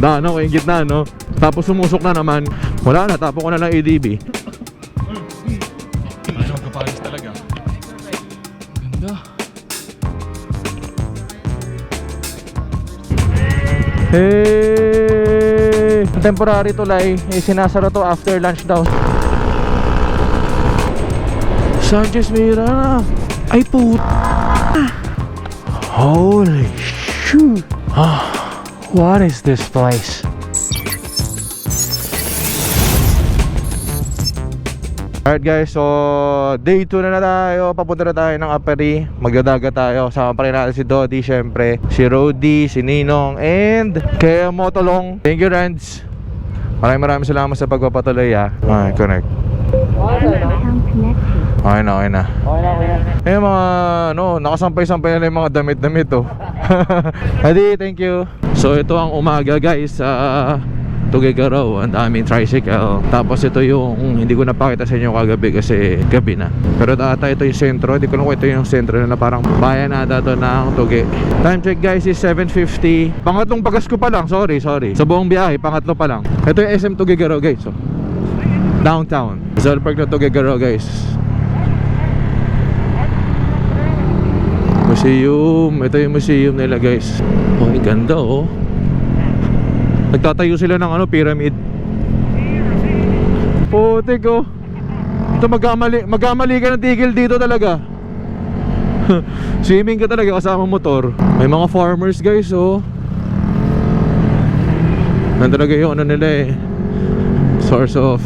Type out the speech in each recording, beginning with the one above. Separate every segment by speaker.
Speaker 1: Daan ako yung gitna, no? Tapos sumusok na naman. Wala na, tapo ko na lang ADB. Ano, kapalis talaga. Ganda. Hey! Temporary tulay, sinasara to after lunch daw. Sanchez Mira na. Ay puta. Holy shoot. What is this place? Alright guys, so day 2 na tayo. Papunta na tayo ng Apari. Magdadagat tayo. Sama pa rin natin si Dodi, syempre, si Rody, si Ninong, and kay Motolong. Thank you, Rands. Maraming salamat sa pagpapatuloy, ha. Okay, connect. Okay na. Eh mga nakasampay-sampay na yung mga damit-damit, oh. Hadi, thank you. So ito ang umaga guys sa Tuguegarao. Ang daming tricycle. Tapos ito yung hindi ko napakita sa inyo kagabi kasi gabi na. Pero ata ito yung sentro. Hindi ko lang kung ito yung sentro na parang bayan ata ito ng Tugue. Time check guys is 7:50. Pangatlong pagas ko pa lang. Sorry. Sa buong biyahe, pangatlo pa lang. Ito yung SM Tuguegarao guys, oh. Downtown Rizal Park na Tuguegarao guys. Museum. Ito yung museum nila guys. Oh, ganda, oh. Nagtatayo sila ng pyramid. Putik, oh. Ito magkamali ka ng tigil dito talaga. Swimming ka talaga kasama motor. May mga farmers guys, oh. Yan talaga yung nila, source of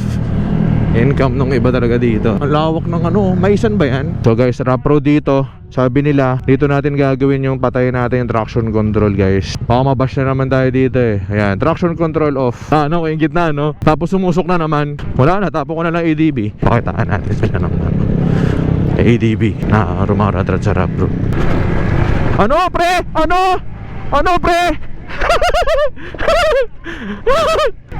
Speaker 1: income nung iba talaga dito. Ang lawak ng maisan ba yan? So guys, rough road dito. Sabi nila, dito natin gagawin yung patayin natin yung traction control guys. Baka mabash na naman tayo dito eh. Ayan, traction control off. Yung gitna, no? Tapos sumusok na naman. Wala na, tapo ko na lang ADB. Pakitaan natin sila ng ADB na rumaradrat sa rough road. Ano pre?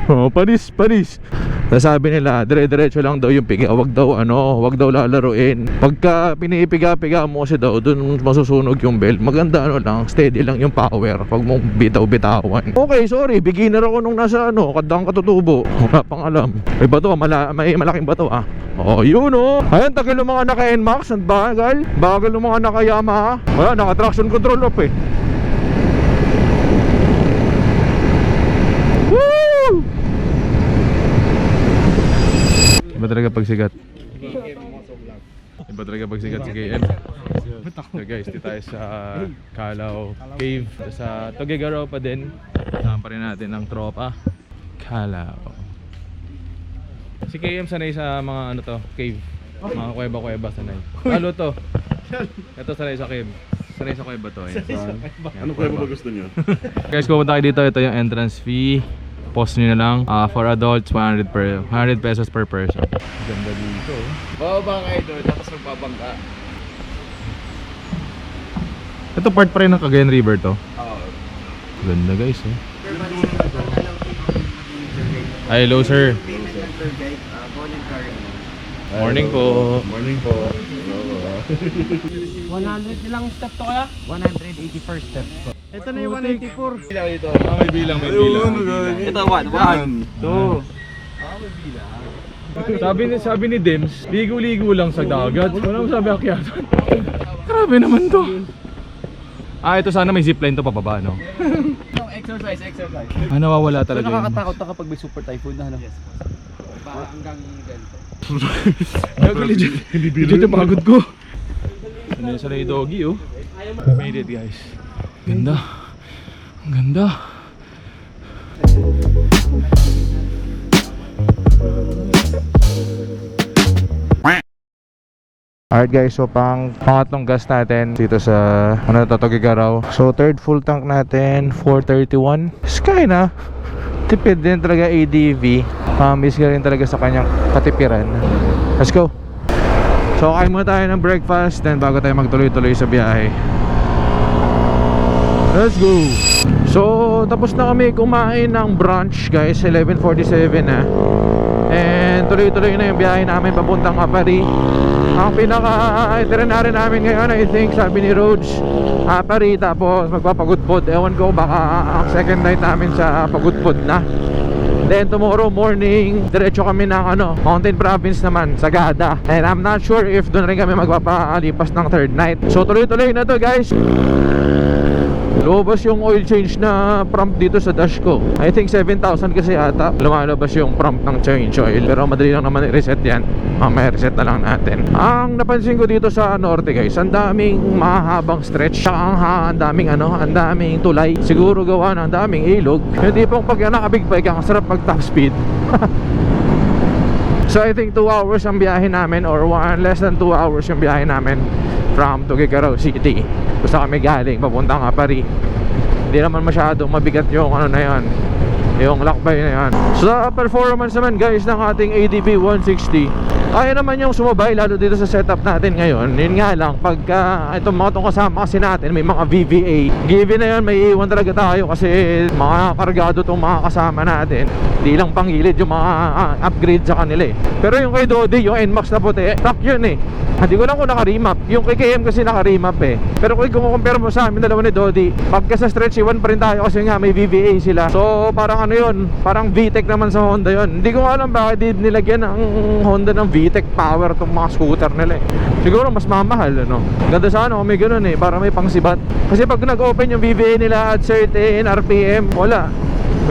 Speaker 1: Oh, panis. Nasabi nila, dire-diretso lang daw yung piga. Wag daw lalaruin. Pagka pinipiga-piga mo kasi daw, dun masusunog yung bell. Maganda lang, steady lang yung power. Pag mong bitaw-bitawan. Okay, sorry, beginner ako nung nasa kadang katutubo. Wala pang alam. May bato, may malaking bato Oh, yun oh. Ayan, tagal ng mga naka-NMAX. Ang bagal ng mga naka-Yamaha. Wala, naka-traction control off eh. Woo! Iba talaga pagsigat si KM. So guys, dito tayo sa Calao Cave. Sa Tuguegarao pa din. Kasama pa rin natin ang tropa Calao. Si KM sanay sa mga cave. Mga kuweba sanay. Halo to. Ito sanay sa cave. Sanay sa kuweba to.
Speaker 2: Ano kuweba ba gusto nyo?
Speaker 1: Guys, pumunta kayo dito. Ito yung entrance fee. Post nyo na lang. For adults, 100 pesos per person. Ganda dito.
Speaker 2: Bababa kayo doon, tapos magbabangka.
Speaker 1: Ito part pa rin ng Cagayan River to.
Speaker 2: Oo.
Speaker 1: Ganda guys, oh. Hi, hello sir. Morning po.
Speaker 3: 100 lang step to kaya? 181st step. Ito na yung 184.
Speaker 2: Bilang dito.
Speaker 1: May bilang.
Speaker 2: Ito, 1, 2.
Speaker 1: Sabi ni Dems, ligo-ligo lang sa dagat. Wala mo sabi akyatan. Grabe naman to. Ito sana may zipline to papaba, no?
Speaker 2: Exercise.
Speaker 1: Nawawala talaga yun.
Speaker 2: Nakakatakot na kapag may super typhoon na, ano? Hanggang ganito.
Speaker 1: Legit yung pagod ko. Ano yung sanay doggy, oh. Made it guys. Ganda. Ang ganda. Alright guys, so pangatlong gas natin dito sa Tuguegarao. So third full tank natin, 431. Sky na. Tipid din talaga ADV. Miss ka rin talaga sa kanyang katipiran. Let's go. So kain muna tayo ng breakfast, then bago tayo magtuloy-tuloy sa biyahe. Let's go. So tapos na kami kumain ng brunch guys, 11:47 na. And tuloy-tuloy na yung biyahe namin papuntang Apari. Ang pinaka-itinerary namin ngayon, I think, sabi ni Rhodes, Apari, tapos magpapagudpod. Ewan ko, baka ang second night namin sa pagudpod na. Then tomorrow morning, diretso kami ng Mountain Province naman, Sagada. And I'm not sure if doon rin kami magpapalipas ng third night. So tuloy-tuloy na to guys. Lumabas yung oil change na prompt dito sa dash ko. I think 7,000 kasi ata lumalabas yung prompt ng change oil. Pero madali lang naman i-reset yan. May reset na lang natin. Ang napansin ko dito sa norte guys, ang daming mahabang stretch. Saka ang daming tulay. Siguro gawa ng daming ilog. Yung tipong pag nakabig bike, ang sarap pag top speed. So I think 2 hours ang biyahe namin, or less than 2 hours yung biyahe namin from Tuguegarao City. Kung saan kami galing, papuntang Apari. Hindi naman masyadong mabigat yung na yan, yung lakbay na yan. So sa performance naman guys ng ating ADB 160, kaya naman yung sumabay, lalo dito sa setup natin ngayon. Yun nga lang, pagka itong mga kasama kasi natin, may mga VVA, given na yun, may iwan talaga tayo kasi mga kargado itong mga kasama natin. Di lang panggilid yung mga upgrade sa kanila eh. Pero yung kay Dodi, yung NMAX na puti, stock yun eh. Hindi ko lang kung naka-remap. Yung kay KM kasi naka-remap eh. Pero kung compare mo sa amin dalawa ni Dodi, pagka sa stretch iwan pa rin tayo kasi nga may VVA sila. So parang yun, parang VTEC naman sa Honda yun. Hindi ko alam bakit nilagyan ng Honda ng VTEC power itong mga scooter nila eh. Siguro mas mamahal Ganda sana kung may ganun eh, para may pangsibat. Kasi pag nag-open yung VVA nila at certain RPM, wala.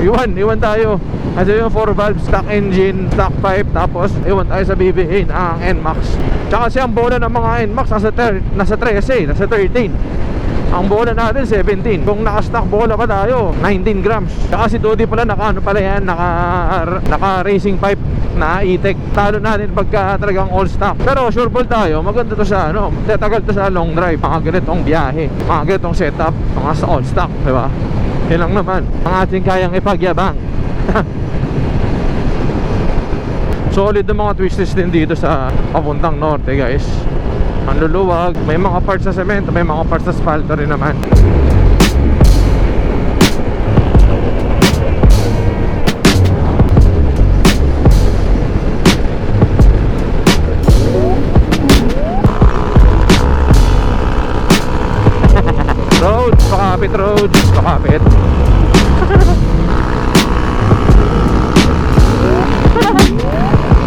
Speaker 1: Iwan tayo. Kasi yung 4 valve, stock engine, stock pipe, tapos iwan tayo sa BBA ng NMAX. Tsaka kasi ang bola ng mga NMAX nasa 13, nasa 13. Ang bola natin 17. Kung naka-stock bola pa tayo, 19 grams. Tsaka si Dodi pala naka racing pipe na E-Tech. Talo natin pagka talagang all stock. Pero sure ball tayo, maganda to sa tatagal to sa long drive. Mga ganitong biyahe, mga ganitong setup, mga sa all stock, diba? Yan lang naman ang ating kayang ipagyabang. Solid na mga twisties din dito sa papuntang norte guys. Ang luluwag, may mga parts sa semento, may mga parts sa asfalto rin naman. Roads, pakapit.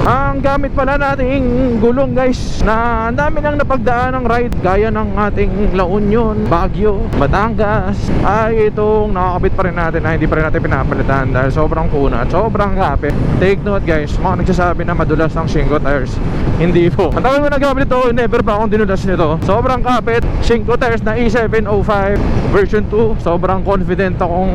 Speaker 1: Ang gamit pala nating gulong guys, na ang dami nang napagdaan ng ride, gaya ng ating La Union, Baguio, Batangas, ay itong nakakabit pa rin natin na hindi pa rin natin pinapalitan dahil sobrang kuna at sobrang kapit. Take note guys, mga nagsasabi na madulas ang Shinko tires. Hindi po. Ang tagal ko nagamit ito, never pa akong dinulas nito. Sobrang kapit. Shinko tires na E705 version 2. Sobrang confident akong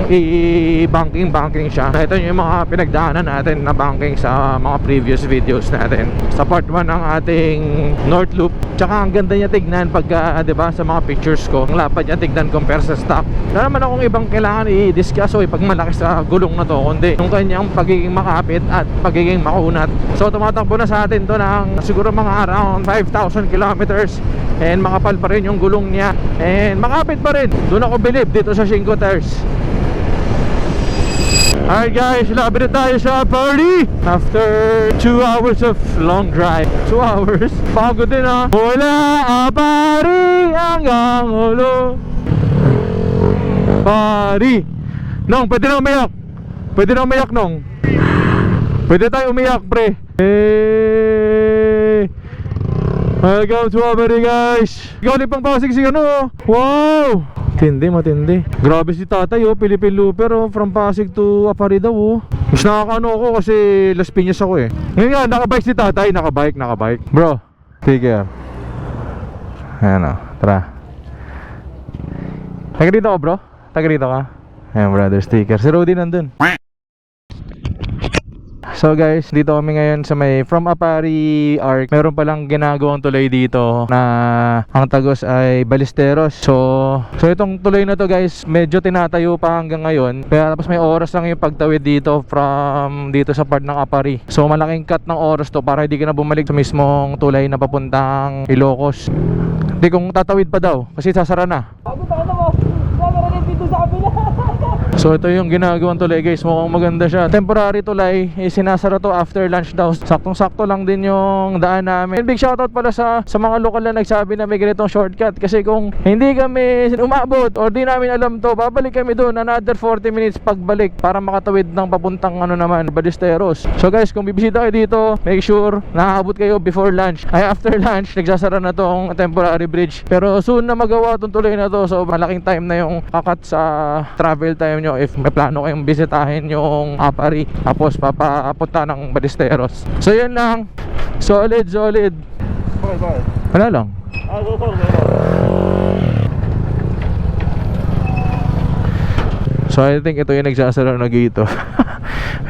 Speaker 1: i-banking siya. Ito yung mga pinagdaanan natin na banking sa mga previous videos natin. Sa part 1 ng ating North Loop. Tsaka ang ganda niya tignan pagka, diba, sa mga pictures ko. Ang lapad niya tignan compare sa stock. Wala naman akong ibang kailangan i-discuss o ipagmalaki sa gulong na to, kundi yung kanyang pagiging makapit at pagiging makunat. So tumatakbo na sa atin to ng siguro mga around 5,000 kilometers. And makapal pa rin yung gulong niya. And makapit pa rin. Doon ako believe dito sa Shinko tires. Alright guys, labi na tayo sa party after 2 hours of long drive. 2 hours? Pagod din ha. Mula Apari hanggang ulo. Party. Nong, pwede na umiyak. Pwede na umiyak, Nong. Pwede tayo umiyak, pre. Hey. Welcome to Apari guys. Ikaw pang Pasig si Wow. Matindi. Grabe si tatay Philippine Looper from Pasig to Apari daw Mas nakakaano ako kasi Las Piñas ako eh. Ngayon nga, nakabike si tatay, nakabike. Bro, take care. Ayan tara. Taga dito ka bro? Taga dito ka? Ayan brother, sticker. Si Rudy nandun. So guys, dito kami ngayon sa may From Apari Arc. Meron palang ginagawang tulay dito na ang tagos ay Ballesteros. So itong tulay na to guys, medyo tinatayo pa hanggang ngayon. Kaya tapos may oras lang yung pagtawid dito from dito sa part ng Apari. So malaking cut ng oras to para hindi ka na bumalik sa mismong tulay na papuntang Ilocos. Hindi kung tatawid pa daw kasi sasara na. So ito yung ginagawang tulay guys, mukhang maganda siya. Temporary tulay, sinasara to after lunch daw. Saktong-sakto lang din yung daan namin. And big shoutout pala sa mga lokal na nagsabi na may ganitong shortcut. Kasi kung hindi kami umabot or di namin alam to, babalik kami doon another 40 minutes pagbalik para makatawid ng papuntang Ballesteros. So guys, kung bibisita kayo dito, make sure nakakabot kayo before lunch. Ay after lunch, nagsasara na tong temporary bridge. Pero soon na magawa tong tulay na to. So malaking time na yung kakat sa travel time nyo if may plano kayong bisitahin yung Apari tapos papapunta ng Ballesteros. So yun lang. Solid. Wala lang. So I think ito yung nagsasara na gito.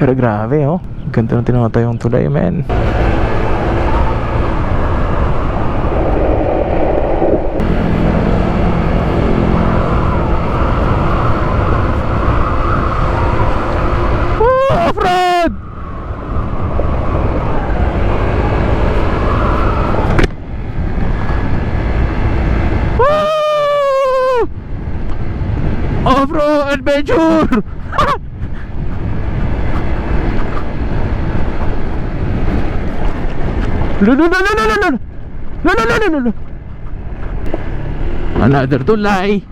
Speaker 1: Pero grabe oh, ganda ng tinatay yung tulay, man. Off-road! Off-road adventure! No. Another tulay.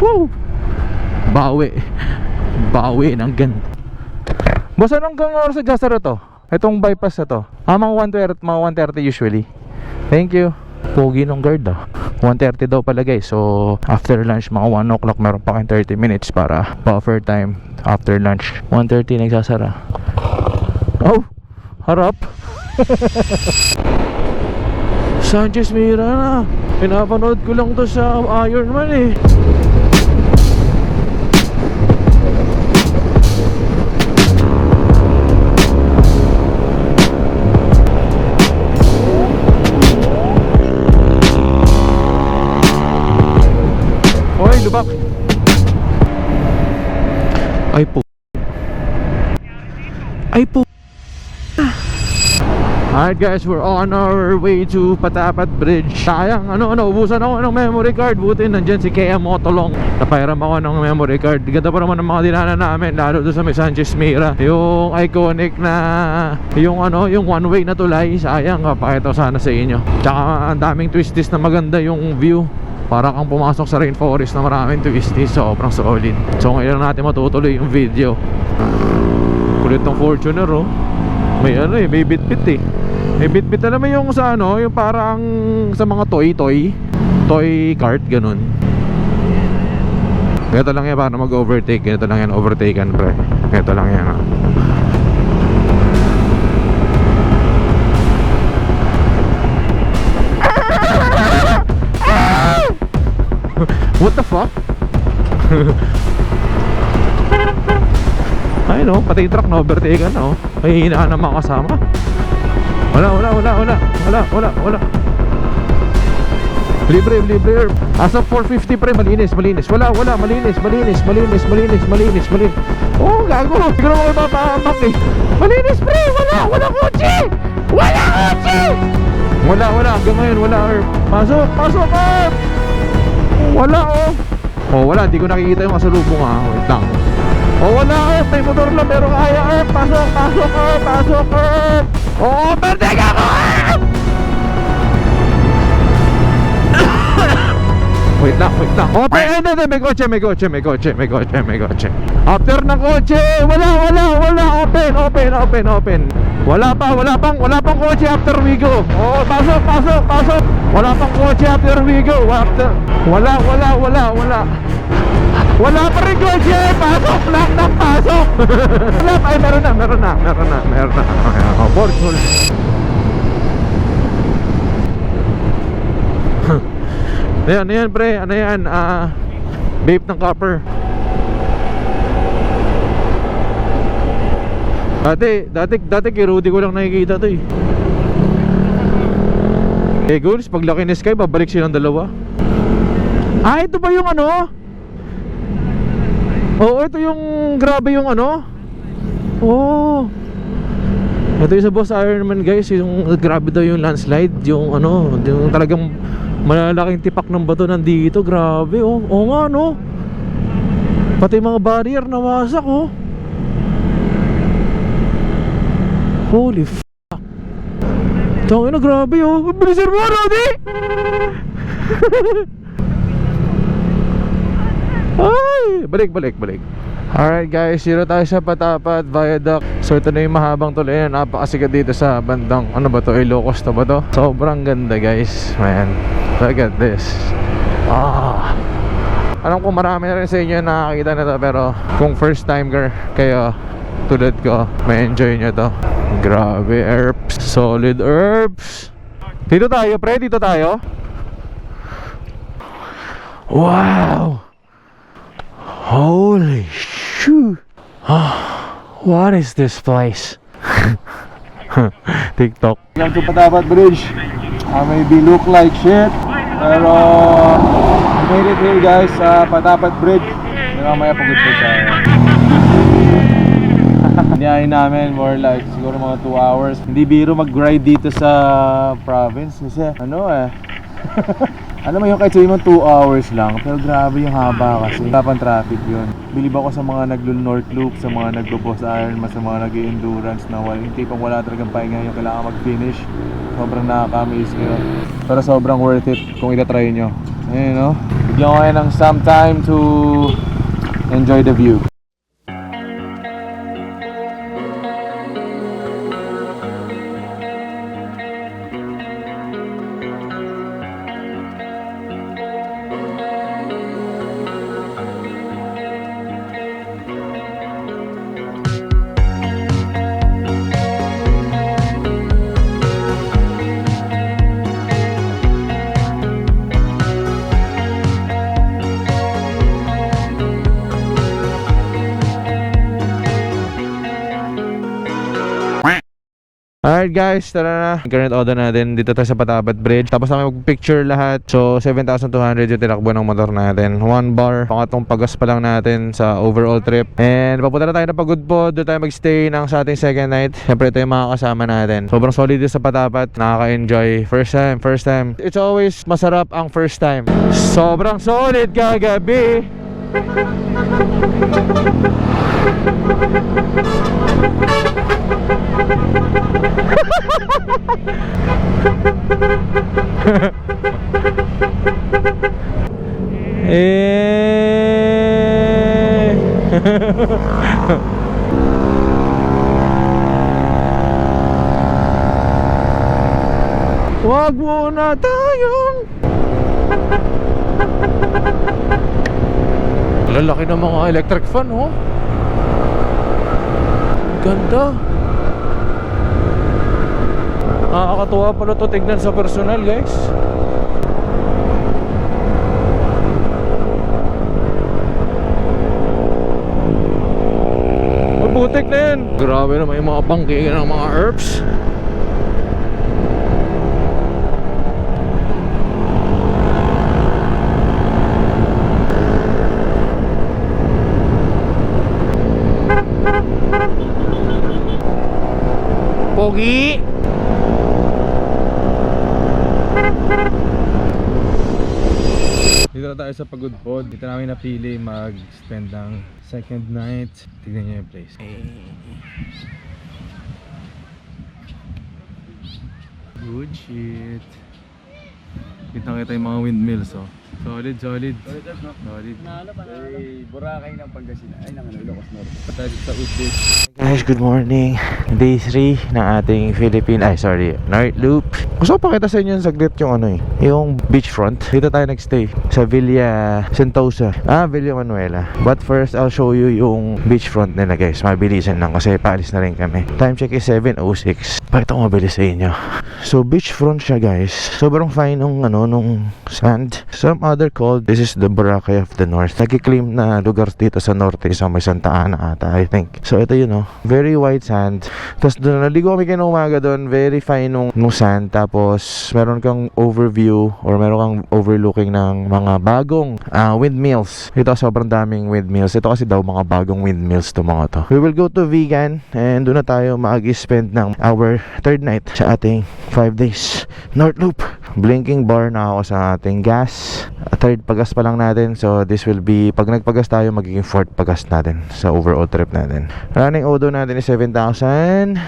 Speaker 1: Woo! Bawi ng gan. Boss, anong oras sa Jasara to? Itong bypass na to. Mga 1:30 usually. Thank you. Pogi nung guard 1:30 daw pala guys. So after lunch mga 1 o'clock meron pa kayong 30 minutes para buffer time after lunch. 1:30 nagsasara. Oh, harap. Sanchez Mira na. Pinapanood ko lang to sa Ironman eh. Lubak. Ay po. Alright guys, we're on our way to Patapat Bridge. Sayang, ubusan ako ng memory card. Buti nandyan si Kea Motolong. Napairam ako ng memory card. Ganda pa naman ng mga dinaanan namin, lalo doon sa may Sanchez Mira. Yung iconic na yung one way na tulay. Sayang, kapakita ko sana sa inyo. Tsaka ang daming twisties na maganda yung view. Para kang pumasok sa rainforest na maraming twisties. Sobrang solid. So ngayon natin matutuloy yung video. Kulit ng Fortuner oh. May may bit-bit eh. May bit-bit alam mo yung sa yung parang sa mga toy cart ganun. Ganito lang yan para mag-overtake. Ganito lang yan, overtaken pre. Ganito lang yan What the fuck? Ay no, pati yung truck na overtaken no. May hinaan ng mga kasama. Wala. Libre. As of 450 pre, malinis. Wala, malinis. Oh, gago. Hindi ko naman ipapahamak eh. Malinis pre, wala kotse. Wala, hanggang ngayon wala Herb. Pasok Herb. Wala wala, di ko nakikita yung kasalubong wait lang. Wala Herb, may motor lang pero kaya Herb. Pasok Herb. Overtake ako Herb. Wait lang. May kotse. After ng kotse, wala. Open. Wala pang kotse after we go. Pasok. Wala pang kotse after we go. Wala. Wala pa rin kotse. Pasok. Wala pa. Ay, meron na. Borgol. Ayan pre, vape ng copper. Dati kay Rudy ko lang nakikita to eh. Goals, pag laki ni Sky, babalik silang dalawa. Ito ba yung Oo, ito yung grabe yung ano. Oh. Ito yung sa Boss Ironman guys, yung grabe daw yung landslide, yung ano, yung talagang malalaking tipak ng bato nandito, grabe oh. Oo nga no. Pati mga barrier nawasak oh. Holy f***. Tangin na grabe oh. Bilisan mo Rodi. Ay, balik. Alright guys, dito tayo sa Patapat Viaduct. So ito na yung mahabang tuloy na napakasikat dito sa bandang, ano ba to, Ilocos to ba to? Sobrang ganda guys, man. Look at this. Alam ko marami na rin sa inyo nakakita na to, pero kung first time kayo tulad ko, may enjoy nyo to. Grabe, herbs, solid herbs. Dito tayo pre, dito tayo. Wow. Holy shit. What is this place? TikTok.
Speaker 2: Welcome to Patapat Bridge. Maybe look like shit, pero we made it here guys sa Patapat Bridge. Mamaya pagod po tayo. Niyayin namin more like siguro mga 2 hours. Hindi biro mag-ride dito sa province kasi ano alam mo yung kahit sabihin mo 2 hours lang, pero grabe yung haba kasi tapang traffic yun. Bilib ako sa mga naglo-North Loop, sa mga nagbo-Boss Ironman, sa mga nag-endurance na yung tipong wala talagang pahinga, yung kailangan mag-finish. Sobrang nakaka-amaze kayo, pero sobrang worth it kung itatry nyo. Ayun no, bigyan ko kayo ng some time to enjoy the view.
Speaker 1: Alright guys, tara na. Current order natin dito tayo sa Patapat Bridge. Tapos namin mag-picture lahat. So 7,200 yung tinakbo ng motor natin. 1 bar, pangatong pagas pa lang natin sa overall trip. And papunta na tayo na Pagod po. Doon tayo magstay ng sa ating second night. Siyempre ito yung mga kasama natin. Sobrang solid dito sa Patapat. Nakaka-enjoy. First time. It's always masarap ang first time. Sobrang solid kagabi. Wag muna tayong lalaki ng mga electric fan oh. Ganda. Nakakatuwa pala to tignan sa personal guys. Mabutik na yan. Grabe naman yung mga bangkingan ng mga herbs. Pogi. Dito na tayo sa Pagod Pod. Dito namin napili mag-spend ng second night. Tignan nyo yung place. Good shit. Kita yung mga windmills oh. Solid. Solid.
Speaker 2: Boracay ng Pangasinan. Ay, ng Ilocos Norte. Tayo sa Udit.
Speaker 1: Guys, good morning. Day 3 ng ating North Loop. Gusto ko pakita sa inyo yung saglit yung ano yung beachfront. Dito tayo nagstay sa Villa Sentosa. Villa Manuela. But first, I'll show you yung beachfront nila guys. Mabilisan lang kasi paalis na rin kami. Time check is 7:06. Pakita ko mabilis sa inyo. So beachfront siya guys. Sobrang fine nung sand. Some other called this is the Boracay of the North. Nagki-claim na lugar dito sa norte sa may Santa Ana ata, I think. So ito yun very white sand. Tapos doon naligo kami kanina umaga doon. Very fine nung sand. Tapos meron kang overview or meron kang overlooking ng mga bagong windmills. Ito sobrang daming windmills. Ito kasi daw mga bagong windmills to mga to. We will go to Vegan and doon na tayo mag-spend ng our third night sa ating 5 days North Loop. Blinking bar na ako sa ating gas. Third pagas pa lang natin. So this will be, pag nagpagas tayo, magiging fourth pagas natin sa overall trip natin. Running odo natin is 7,200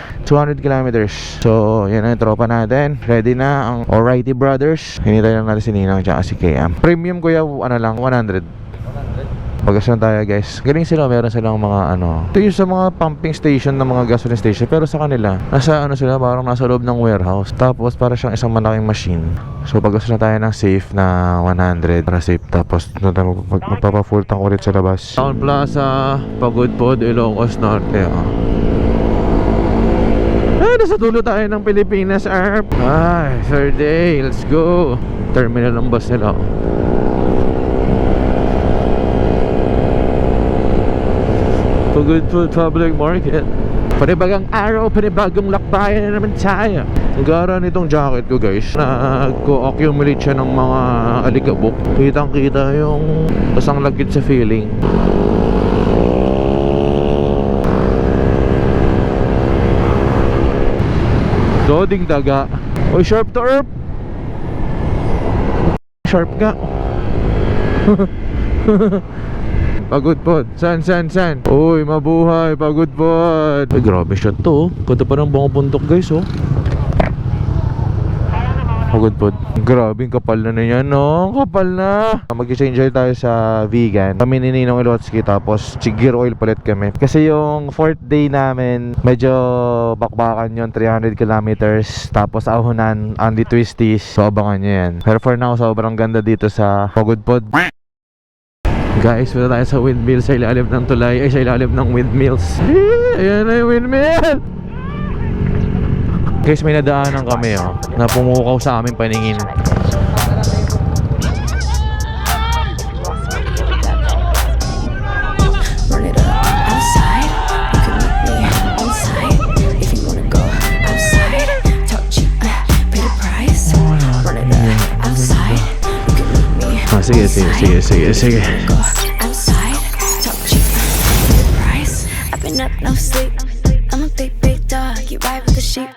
Speaker 1: kilometers. So yan ang tropa natin. Ready na ang Alrighty Brothers. Hinintay lang natin si Ninang at si KM. Premium kuya, 100. Pagas na tayo guys. Galing sila, meron silang mga ito yung sa mga pumping station ng mga gasoline station. Pero sa kanila, nasa sila, parang nasa loob ng warehouse. Tapos para siyang isang malaking machine. So pagas na tayo ng safe na 100 para safe. Tapos magpapa-full tank ulit sa labas. Town Plaza, Pagudpod, Ilocos Norte. Ay, nasa dulo tayo ng Pilipinas, Arp. Ay, third day, let's go. Terminal ng bus nila. Pagudpod Public Market. Panibagang araw, panibagong lakbayan na naman tayo. Ang gara nitong jacket ko guys, nag-accumulate siya ng mga alikabok. Kitang kita yung pasang lagkit sa feeling. Doding daga. Oy, sharp to earth. Sharp nga. Pagudpod. San? Uy, mabuhay. Pagudpod. Ay, grabe siya to. Ganda pa ng buong bundok guys, Pagudpod. Grabe, kapal na yan, kapal na. Mag-change oil tayo sa Vegan. Kami ni Ninong Ilotski, tapos gear oil palit kami. Kasi yung fourth day namin, medyo bakbakan yun, 300 kilometers. Tapos ahonan, only twisties. So, abangan nyo yan. Pero for now, sobrang ganda dito sa Pagudpod. Guys, wala tayo sa windmill sa ilalim ng tulay. Ay, sa ilalim ng windmills. Ayan na yung windmill. Guys, may nadaanan kami na pumukaw sa aming paningin. Sige.
Speaker 4: I've been up, no sleep. I'm a big dog, you ride with the sheep.